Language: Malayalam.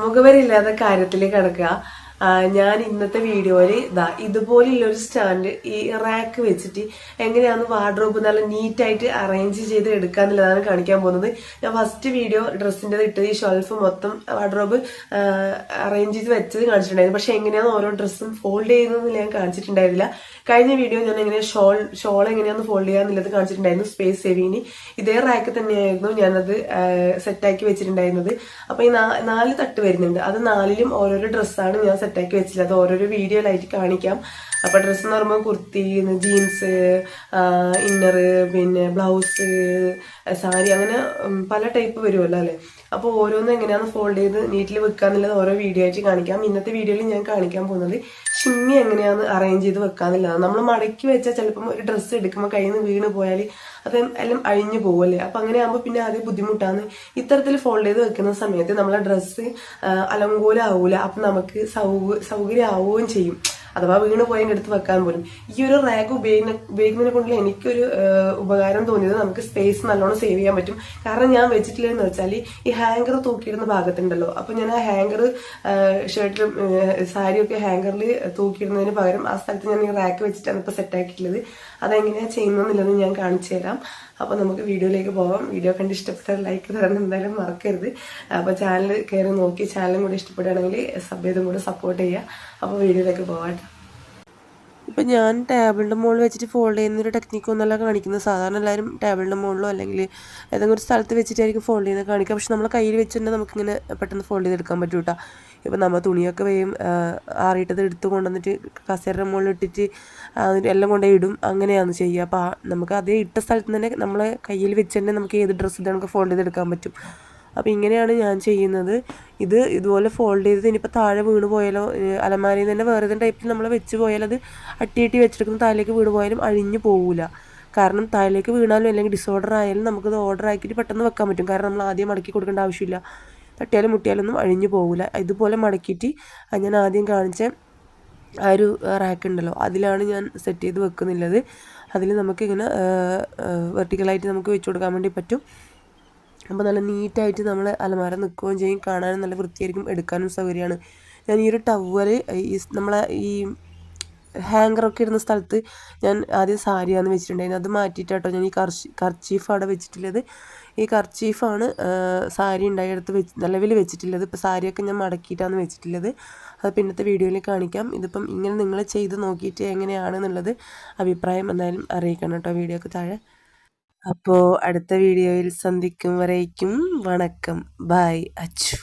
മുഖവരില്ലാത്ത കാര്യത്തിലേക്ക് കടക്കുക. ഞാൻ ഇന്നത്തെ വീഡിയോയിൽ ഇതുപോലുള്ള ഒരു സ്റ്റാൻഡ് ഈ റാക്ക് വെച്ചിട്ട് എങ്ങനെയാണ് വാർഡ്രോബ് നല്ല നീറ്റായിട്ട് അറേഞ്ച് ചെയ്ത് എടുക്കാന്നുള്ളതാണ് കാണിക്കാൻ പോകുന്നത്. ഞാൻ ഫസ്റ്റ് വീഡിയോ ഡ്രസ്സിൻ്റെ ഇട്ട് ഈ ഷെൽഫ് മൊത്തം വാർഡ്രോബ് അറേഞ്ച് ചെയ്ത് വെച്ചത് കാണിച്ചിട്ടുണ്ടായിരുന്നു. പക്ഷെ എങ്ങനെയാണ് ഓരോ ഡ്രസ്സും ഫോൾഡ് ചെയ്യുന്നതെന്ന് ഞാൻ കാണിച്ചിട്ടുണ്ടായിരുന്നില്ല. കഴിഞ്ഞ വീഡിയോ ഞാൻ എങ്ങനെ ഷോൾ എങ്ങനെയാന്ന് ഫോൾഡ് ചെയ്യാന്നുള്ളത് കാണിച്ചിട്ടുണ്ടായിരുന്നു. സ്പേസ് സേവിങ്ങിന് ഇതേ റാക്ക് തന്നെയായിരുന്നു ഞാനത് സെറ്റാക്കി വെച്ചിട്ടുണ്ടായിരുന്നത്. അപ്പൊ ഈ 4 തട്ട് വരുന്നുണ്ട്. അത് 4ലും ഓരോരോ ഡ്രസ്സാണ് ഞാൻ സെറ്റാക്കി വെച്ചില്ല. അത് ഓരോരോ വീഡിയോയിലായിട്ട് കാണിക്കാം. അപ്പൊ ഡ്രസ്സ് എന്ന് പറയുമ്പോൾ കുർത്തി, ജീൻസ്, ഇന്നർ, പിന്നെ ബ്ലൗസ്, സാരി, അങ്ങനെ പല ടൈപ്പ് വരുമല്ലോ അല്ലെ. അപ്പോൾ ഓരോന്നും എങ്ങനെയാണ് ഫോൾഡ് ചെയ്ത് നീറ്റിൽ വെക്കാന്നുള്ളത് ഓരോ വീഡിയോ ആയിട്ട് കാണിക്കാം. ഇന്നത്തെ വീഡിയോയിൽ ഞാൻ കാണിക്കാൻ പോകുന്നത് ഷിമ്മി എങ്ങനെയാണ് അറേഞ്ച് ചെയ്ത് വെക്കാന്നുള്ളതാണ്. നമ്മൾ മടക്കി വെച്ചാൽ ചിലപ്പം ഒരു ഡ്രസ്സ് എടുക്കുമ്പോൾ കയ്യിൽ നിന്ന് വീണ് പോയാൽ അത് എല്ലാം അഴിഞ്ഞു പോകുമല്ലേ. അപ്പൊ അങ്ങനെ ആകുമ്പോൾ പിന്നെ ആദ്യം ബുദ്ധിമുട്ടാണ്. ഇത്തരത്തിൽ ഫോൾഡ് ചെയ്ത് വെക്കുന്ന സമയത്ത് നമ്മളെ ഡ്രസ്സ് അലങ്കോലാവൂല. അപ്പൊ നമുക്ക് സൗകര്യം ആവുകയും ചെയ്യും. അഥവാ വീണ് പോയി എടുത്ത് വെക്കാൻ പോലും. ഈ ഒരു റാഗ് ഉപയോഗിക്കുന്നതിനെ കൊണ്ടുള്ള എനിക്കൊരു ഉപകാരം തോന്നിയത് നമുക്ക് സ്പേസ് നല്ലോണം സേവ് ചെയ്യാൻ പറ്റും. കാരണം ഞാൻ വെച്ചിട്ടില്ലെന്ന് വെച്ചാൽ ഈ ഹാങ്കർ തൂക്കിയിടുന്ന ഭാഗത്തുണ്ടല്ലോ, അപ്പൊ ഞാൻ ആ ഹാങ്കർ ഷർട്ടിലും സാരിയൊക്കെ ഹാങ്കറിൽ തൂക്കിയിടുന്നതിന് പകരം ആ സ്ഥലത്ത് ഞാൻ ഈ റാക്ക് വെച്ചിട്ടാണ് ഇപ്പൊ സെറ്റ് ആക്കിയിട്ടുള്ളത്. അതെങ്ങനെയാ ചെയ്യുന്നതെന്നുള്ളത് ഞാൻ കാണിച്ചു തരാം. അപ്പൊ നമുക്ക് വീഡിയോയിലേക്ക് പോകാം. വീഡിയോ കണ്ട് ഇഷ്ടപ്പെട്ടാൽ ലൈക്ക് തരാൻ എന്തായാലും മറക്കരുത്. അപ്പൊ ചാനൽ കയറി നോക്കി ചാനലും കൂടി ഇഷ്ടപ്പെടുകയാണെങ്കിൽ സബ് ചെയ്തും കൂടെ സപ്പോർട്ട് ചെയ്യുക. അപ്പൊ വീഡിയോയിലേക്ക് പോകാം. ഇപ്പം ഞാൻ ടേബിളിൻ്റെ മുകളിൽ വെച്ചിട്ട് ഫോൾഡ് ചെയ്യുന്നൊരു ടെക്നിക്കൊന്നല്ല കാണിക്കുന്നത്. സാധാരണ എല്ലാവരും ടേബിളിൻ്റെ മുകളിലോ അല്ലെങ്കിൽ ഏതെങ്കിലും ഒരു സ്ഥലത്ത് വെച്ചിട്ടായിരിക്കും ഫോൾഡ് ചെയ്യുന്നത് കാണിക്കുക. പക്ഷെ നമ്മൾ കയ്യിൽ വെച്ചിട്ടുണ്ടെങ്കിൽ നമുക്കിങ്ങനെ പെട്ടെന്ന് ഫോൾഡ് ചെയ്തെടുക്കാൻ പറ്റും കേട്ടോ. ഇപ്പം നമ്മൾ തുണിയൊക്കെ വേഗം ആറിയിട്ടത് എടുത്ത് കൊണ്ടുവന്നിട്ട് കസേരയുടെ മുകളിൽ ഇട്ടിട്ട് എല്ലാം കൊണ്ടേ ഇടും. അങ്ങനെയാണ് ചെയ്യുക. അപ്പോൾ നമുക്ക് അതേ ഇട്ട സ്ഥലത്ത് തന്നെ നമ്മളെ കയ്യിൽ വെച്ച് തന്നെ നമുക്ക് ഏത് ഡ്രസ്സ് ഇത് നമുക്ക് ഫോൾഡ് ചെയ്തെടുക്കാൻ പറ്റും. അപ്പോൾ ഇങ്ങനെയാണ് ഞാൻ ചെയ്യുന്നത്. ഇതുപോലെ ഫോൾഡ് ചെയ്തത് ഇനിയിപ്പോൾ താഴെ വീണ് പോയാലോ, അലമാരയിൽ തന്നെ വേറെ ഏതെങ്കിലും ടൈപ്പിൽ നമ്മൾ വെച്ച് പോയാൽ അത് അട്ടിയട്ടി വെച്ചെടുക്കുന്ന താഴേക്ക് വീണ് പോയാലും അഴിഞ്ഞു പോകില്ല. കാരണം താഴേക്ക് വീണാലും അല്ലെങ്കിൽ ഡിസോർഡർ ആയാലും നമുക്കത് ഓർഡർ ആക്കിയിട്ട് പെട്ടെന്ന് വെക്കാൻ പറ്റും. കാരണം നമ്മൾ ആദ്യം മടക്കി കൊടുക്കേണ്ട ആവശ്യമില്ല. തട്ടിയാലും മുട്ടിയാലൊന്നും അഴിഞ്ഞു പോകില്ല. ഇതുപോലെ മടക്കിയിട്ട് ഞാൻ ആദ്യം കാണിച്ച ആ ഒരു റാക്ക് ഉണ്ടല്ലോ, അതിലാണ് ഞാൻ സെറ്റ് ചെയ്ത് വെക്കുന്നുള്ളത്. അതിൽ നമുക്കിങ്ങനെ വെർട്ടിക്കലായിട്ട് നമുക്ക് വെച്ച് കൊടുക്കാൻ വേണ്ടി പറ്റും. അപ്പോൾ നല്ല നീറ്റായിട്ട് നമ്മൾ അലമാര നിൽക്കുകയും ചെയ്യും. കാണാനും നല്ല വൃത്തിയായിരിക്കും, എടുക്കാനും സൗകര്യമാണ്. ഞാൻ ഈ ഒരു ടവല് നമ്മളെ ഈ ഹാങ്കറൊക്കെ ഇടുന്ന സ്ഥലത്ത് ഞാൻ ആദ്യം സാരിയാണ് വെച്ചിട്ടുണ്ടായിരുന്നു. അത് മാറ്റിയിട്ടാട്ടോ ഞാൻ ഈ കർച്ചീഫ് അവിടെ വെച്ചിട്ടുള്ളത്. ഈ കർച്ചീഫാണ് സാരി ഉണ്ടായിടത്ത് നിലവിൽ വെച്ചിട്ടുള്ളത്. ഇപ്പോൾ സാരിയൊക്കെ ഞാൻ മടക്കിയിട്ടാണ് വെച്ചിട്ടുള്ളത്. അത് പിന്നത്തെ വീഡിയോയിൽ കാണിക്കാം. ഇതിപ്പം ഇങ്ങനെ നിങ്ങൾ ചെയ്ത് നോക്കിയിട്ട് എങ്ങനെയാണെന്നുള്ളത് അഭിപ്രായം എന്തായാലും അറിയിക്കണം കേട്ടോ വീഡിയോക്ക് താഴെ. അപ്പോൾ അടുത്ത വീഡിയോയിൽ സന്ധിക്കും വരേക്കും വണക്കം. ബൈ അച്ചു.